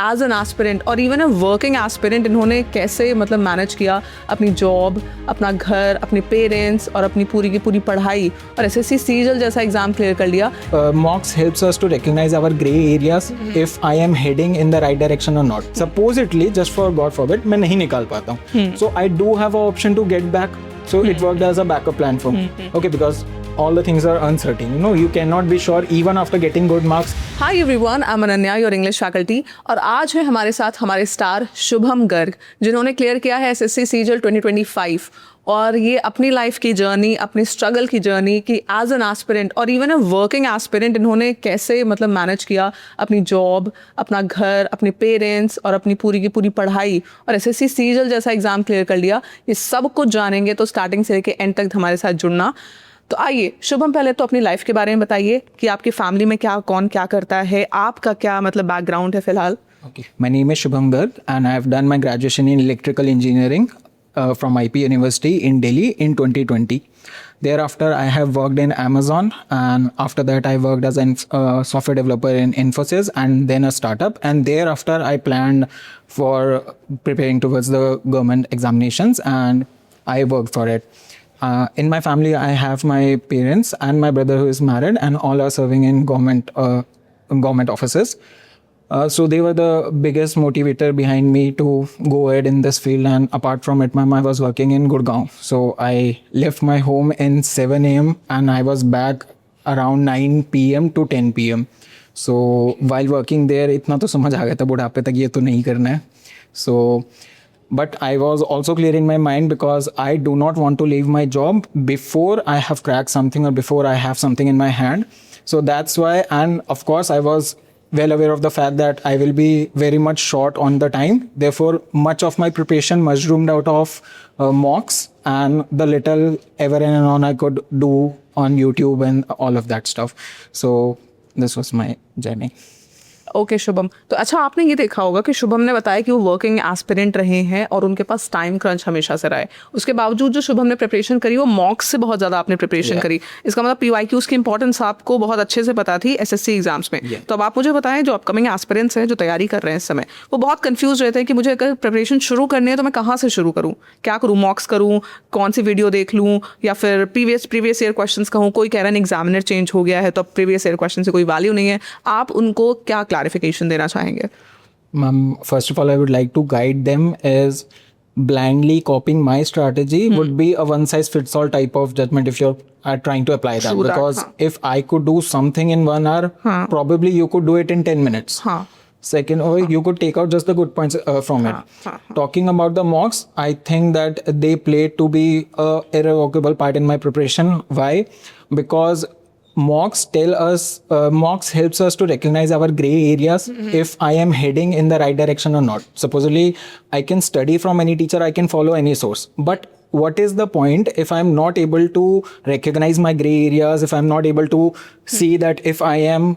As an aspirant और even a working aspirant इन्होंने कैसे मतलब मैनेज किया अपनी जॉब, अपना घर, अपने पेरेंट्स और अपनी पूरी की पूरी पढ़ाई और एसएससी सीजीएल जैसा एग्जाम क्लियर कर लिया. Mocks helps us to recognize our gray areas if I am heading in the right direction or not. Supposedly, just for God forbid, मैं नहीं निकाल पाता हूँ. So I do have an option to get back. So it worked as a backup plan for me. Okay, because all the things are uncertain. You know, you cannot be sure even after getting good marks. Hi everyone, I'm Ananya, your English faculty. और आज है हमारे साथ हमारे star Shubham Garg, जिन्होंने clear किया है SSC CGL 2025. और ये अपनी लाइफ की जर्नी, अपनी स्ट्रगल की जर्नी कि एज एन एस्पिरेंट और इवन अ वर्किंग एस्पिरेंट इन्होंने कैसे मतलब मैनेज किया अपनी जॉब, अपना घर, अपने पेरेंट्स और अपनी पूरी की पूरी पढ़ाई और एसएससी सीजीएल जैसा एग्जाम क्लियर कर लिया. ये सब कुछ जानेंगे, तो स्टार्टिंग से लेके एंड तक हमारे साथ जुड़ना. तो आइए शुभम, पहले तो अपनी लाइफ के बारे में बताइए कि आपकी फैमिली में कौन क्या करता है, आपका क्या मतलब बैकग्राउंड है फिलहाल. Okay. My name is Shubham Garg and I have done my graduation in electrical engineering from IP University in Delhi in 2020. Thereafter, I have worked in Amazon, and after that, I worked as a software developer in Infosys and then a startup. And thereafter, I planned for preparing towards the government examinations and I worked for it. In my family, I have my parents and my brother who is married, and all are serving in government offices. So they were the biggest motivator behind me to go ahead in this field. And apart from it, my mom was working in Gurgaon. So I left my home in 7 a.m. and I was back around 9 p.m. to 10 p.m. So while working there, इतना तो समझ आ गया था बुढ़ापे तक ये तो नहीं करना है. So but I was also clearing my mind because I do not want to leave my job before I have cracked something or before I have something in my hand. So that's why, and of course I was well aware of the fact that I will be very much short on the time. Therefore, much of my preparation mushroomed out of mocks and the little ever and on I could do on YouTube and all of that stuff. So this was my journey. Okay Shubham, तो अच्छा आपने ये देखा होगा कि शुभम ने बताया कि वो वर्किंग एस्पिरेंट रहे हैं और उनके पास टाइम क्रंच हमेशा से रहा है. उसके बावजूद जो शुभम ने प्रिपरेशन करी वो मॉक्स से बहुत ज़्यादा आपने प्रिपरेशन करी. इसका मतलब पीवाईक्यूज़ की इंपॉर्टेंस आपको बहुत अच्छे से पता थी एसएससी एग्जाम्स में. तो अब आप मुझे बताएं, जो अपकमिंग एस्पिरेंट्स हैं जो तैयारी कर रहे हैं इस समय, वो बहुत कन्फ्यूज रहते हैं कि मुझे अगर प्रिपरेशन शुरू करनी है तो मैं कहाँ से शुरू करूँ, क्या करूँ, मॉक्स करूँ, कौन सी वीडियो देख लूँ, या फिर प्रीवियस ईयर क्वेश्चन कहूँ. कोई कह रहा है एग्जामिनर चेंज हो गया है तो अब प्रीवियस ईयर क्वेश्चन से कोई वैल्यू नहीं है. आप उनको क्या क्लैरिफिकेशन देना चाहेंगे? First of all, I would like to guide them as blindly copying my strategy would be a one size fits all type of judgment if you're trying to apply that. Because if I could do something in 1 hour, probably you could do it in 10 minutes. Second, you could take out just the good points from it. Talking about the mocks, I think that they play to be a irrevocable part in my preparation. Why? Because mocks helps us to recognize our gray areas if I am heading in the right direction or not. Supposedly, I can study from any teacher, I can follow any source. But what is the point if I'm not able to recognize my gray areas, if I'm not able to see that if I am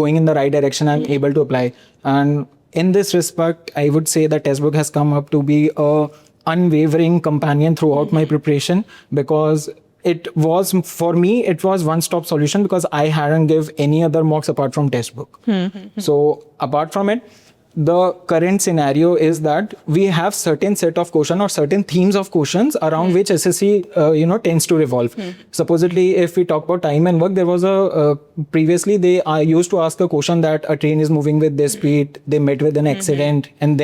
going in the right direction, I'm able to apply. And in this respect, I would say that textbook has come up to be a unwavering companion throughout my preparation, because it was, for me, it was one-stop solution because I hadn't give any other mocks apart from textbook. So apart from it, the current scenario is that we have certain set of question or certain themes of questions around which SSC tends to revolve. Supposedly, if we talk about time and work, there was a previously they used to ask a question that a train is moving with this speed, they met with an accident, and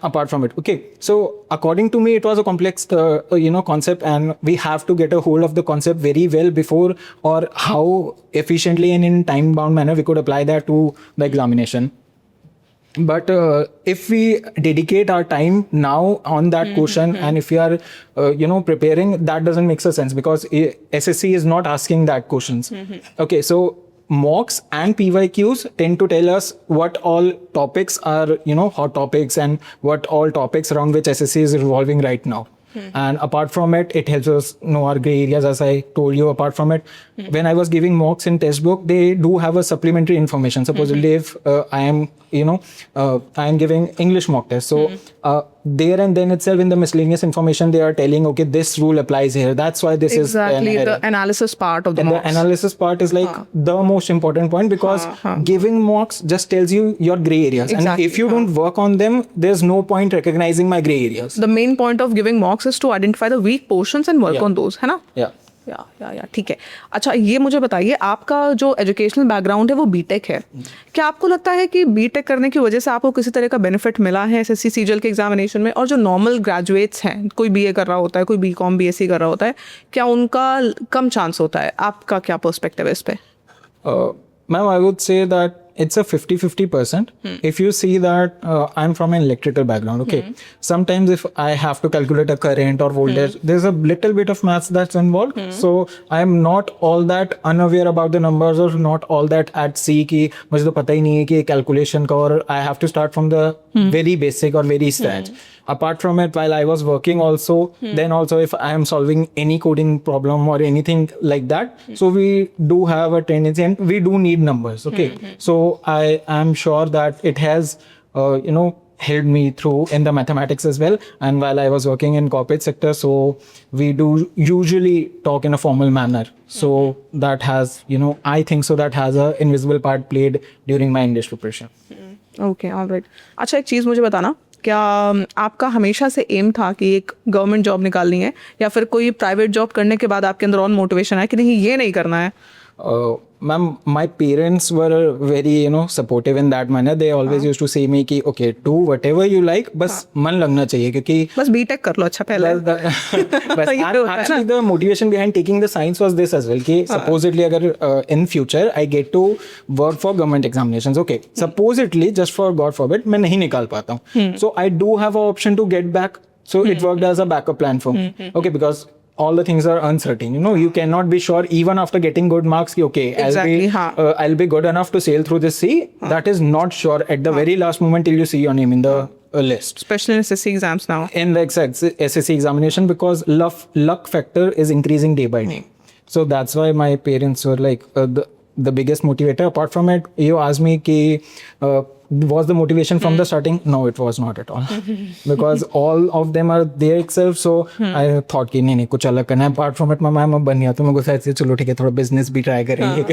apart from it, okay, so according to me it was a complex concept, and we have to get a hold of the concept very well before, or how efficiently and in time bound manner we could apply that to the examination. But if we dedicate our time now on that question, and if we are preparing, that doesn't make sense, because SSC is not asking that questions. Okay, so mocks and PYQs tend to tell us what all topics are hot topics and what all topics around which SSC is revolving right now. And apart from it, it helps us know our gray areas, as I told you. Apart from it, when I was giving mocks in textbook, they do have a supplementary information. Supposedly, if I am giving English mock test, so there and then itself in the miscellaneous information they are telling, okay, this rule applies here, that's why this Exactly, is an the error. analysis part of the And the mocks. analysis part is like the most important point, because giving mocks just tells you your gray areas. And Exactly, if you don't work on them, there's no point recognizing my gray areas. The main point of giving mocks is to identify the weak portions and work Yeah. on those, है ना? Yeah. या ठीक है. अच्छा, ये मुझे बताइए, आपका जो एजुकेशनल बैकग्राउंड है वो बीटेक है. क्या आपको लगता है कि बीटेक करने की वजह से आपको किसी तरह का बेनिफिट मिला है एसएससी सीजीएल के एग्जामिनेशन में? और जो नॉर्मल ग्रेजुएट्स हैं, कोई बीए कर रहा होता है, कोई बीकॉम बीएससी कर रहा होता है, क्या उनका कम चांस होता है? आपका क्या पर्सपेक्टिव है इस पे? Ma'am, I would say that it's a 50-50%. If you see that I'm from an electrical background, okay. Sometimes if I have to calculate a current or voltage, there's a little bit of maths that's involved. So I'm not all that unaware about the numbers, or not all that at sea कि मुझे तो पता ही नहीं है कि calculation का, और I have to start from the very basic or very scratch. Apart from it, while I was working also, then also if I am solving any coding problem or anything like that, so we do have a tendency and we do need numbers, okay. So I am sure that it has helped me through in the mathematics as well. And while I was working in corporate sector, so we do usually talk in a formal manner, so that has, I think so that has a invisible part played during my English preparation. Okay, alright. अच्छा, एक चीज़ मुझे बताना, क्या आपका हमेशा से M था कि एक गवर्नमेंट जॉब निकालनी है, या फिर कोई प्राइवेट जॉब करने के बाद आपके अंदर और मोटिवेशन है कि नहीं ये नहीं करना है? Ma'am, my parents were very, supportive in that manner. They always used to say me कि okay, do whatever you like, बस मन लगना चाहिए, क्योंकि बस बीटेक कर लो अच्छा पहले. but ये होता है actually the motivation behind taking the science was this as well कि supposedly अगर in future I get to work for government examinations, okay, supposedly just for God forbid मैं नहीं निकाल पाता हूँ, so I do have an option to get back, so it worked as a backup plan for me, okay, because all the things are uncertain, you cannot be sure even after getting good marks कि okay, Exactly, I'll be good enough to sail through this sea. That is not sure at the very last moment till you see your name in the list. Especially in SSC exams now. In the exact SSC examination, because luck factor is increasing day by day. So that's why my parents were like the biggest motivator. Apart from it, you asked me ki, was the motivation from the starting? No, it was not at all. Because all of them are there itself. So I thought कि नहीं कुछ अलग करना है. Apart from it, मैं बन गया तो मैं गुस्सा ऐसे चलो ठीक है थोड़ा बिजनेस भी ट्राई करेंगे.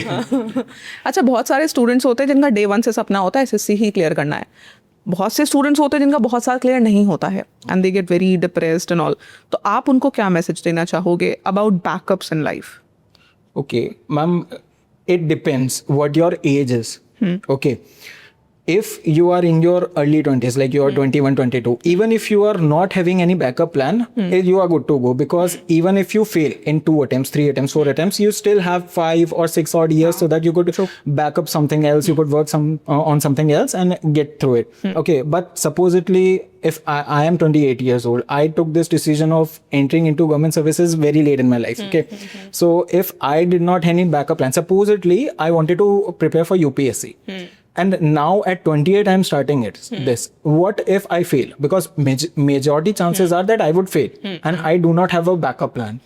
अच्छा, बहुत सारे स्टूडेंट्स होते हैं जिनका डे 1 से सपना होता है एसएससी ही क्लियर करना है. बहुत से स्टूडेंट्स होते हैं जिनका बहुत सारा क्लियर नहीं होता है, and they get very depressed and all. तो आप उनको क्या मैसेज देना चाहोगे about backups in life? Okay, ma'am, it depends what your age is. Okay. If you are in your early 20s, like you are 21, 22, even if you are not having any backup plan, you are good to go, because even if you fail in 2 attempts, 3 attempts, 4 attempts, you still have 5 or 6 odd years so that you could back up something else, you could work on something else and get through it. Okay, but supposedly, if I am 28 years old, I took this decision of entering into government services very late in my life. Okay, so if I did not have any backup plan, supposedly I wanted to prepare for UPSC. And now at 28, I'm starting this. What if I fail? Because majority chances are that I would fail, and I do not have a backup plan.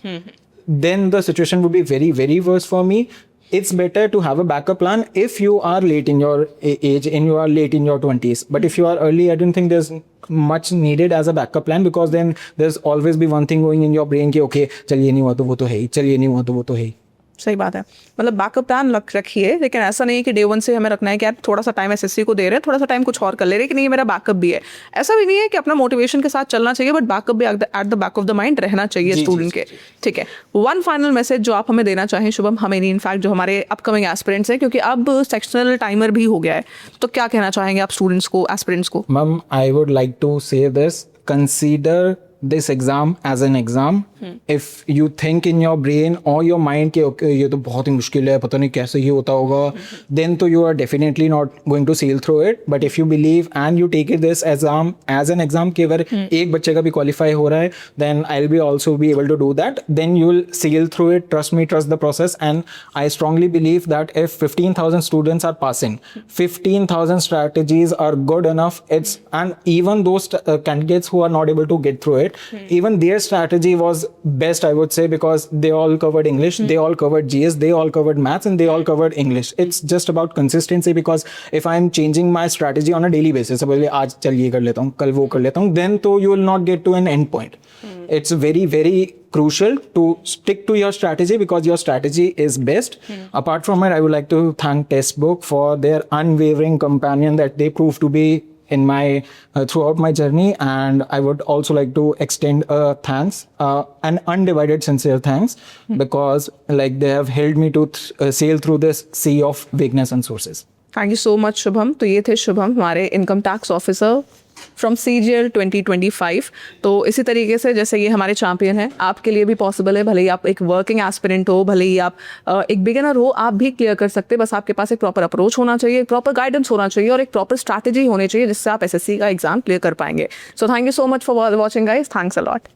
Then the situation would be very, very worse for me. It's better to have a backup plan if you are late in your age and you are late in your 20s. But if you are early, I don't think there's much needed as a backup plan, because then there's always be one thing going in your brain कि okay, चल ये नहीं हुआ तो वो तो है ही, चल ये नहीं हुआ तो वो तो है ही. सही बात है. मतलब बैकअप प्लान रखिए, लेकिन ऐसा नहीं है कि डे 1 से हमें रखना है कि यार थोड़ा सा टाइम एसएससी को दे रहे हैं, थोड़ा सा टाइम कुछ और कर ले रहे हैं कि नहीं मेरा बैकअप भी है. ऐसा भी नहीं है कि अपना मोटिवेशन के साथ चलना चाहिए, बट बैकअप भी at the back of the mind रहना चाहिए स्टूडेंट के. ठीक है, वन फाइनल मैसेज जो आप हमें देना चाहें शुभम, हमें नहीं, इनफैक्ट जो हमारे अपकमिंग एस्पिरेंट्स हैं, क्योंकि अब सेक्शनल टाइमर भी हो गया है, तो क्या कहना चाहेंगे आप स्टूडेंट्स को, एस्पिरेंट्स को? Ma'am, I would like to say this. Consider this exam as an exam. If you think in your brain or your mind कि okay, ये तो बहुत ही मुश्किल है, पता नहीं कैसे ये होता होगा, then तो you are definitely not going to sail through it. But if you believe and you take it this exam as an exam कि अगर एक बच्चे का भी qualify हो रहा है, then I'll be also be able to do that. Then you will sail through it. Trust me, trust the process. And I strongly believe that if 15,000 students are passing, 15,000 strategies are good enough. And even those candidates who are not able to get through it, even their strategy was best, I would say, because they all covered English, they all covered GS, they all covered maths, and they all covered English. It's just about consistency, because if I'm changing my strategy on a daily basis, आज चल ये कर लेता हूँ, कल वो कर लेता हूँ, then तो you will not get to an end point. It's very, very crucial to stick to your strategy, because your strategy is best. Apart from it, I would like to thank Testbook for their unwavering companion that they proved to be in my throughout my journey. And I would also like to extend a thanks, an undivided sincere thanks, because like they have helped me to sail through this sea of weakness and sources. Thank you so much Shubham. तो ये थे शुभम, हमारे income tax officer from CGL 2025. तो इसी तरीके से जैसे ये हमारे चैंपियन हैं, आपके लिए भी पॉसिबल है. भले ही आप एक वर्किंग एस्पिरेंट हो, भले ही आप एक बिगिनर हो, आप भी क्लियर कर सकते हैं. बस आपके पास एक प्रॉपर अप्रोच होना चाहिए, एक प्रॉपर गाइडेंस होना चाहिए और एक प्रॉपर स्ट्रैटेजी होनी चाहिए जिससे आप SSC का एग्जाम क्लियर कर पाएंगे. So thank you so much for watching guys. Thanks a lot.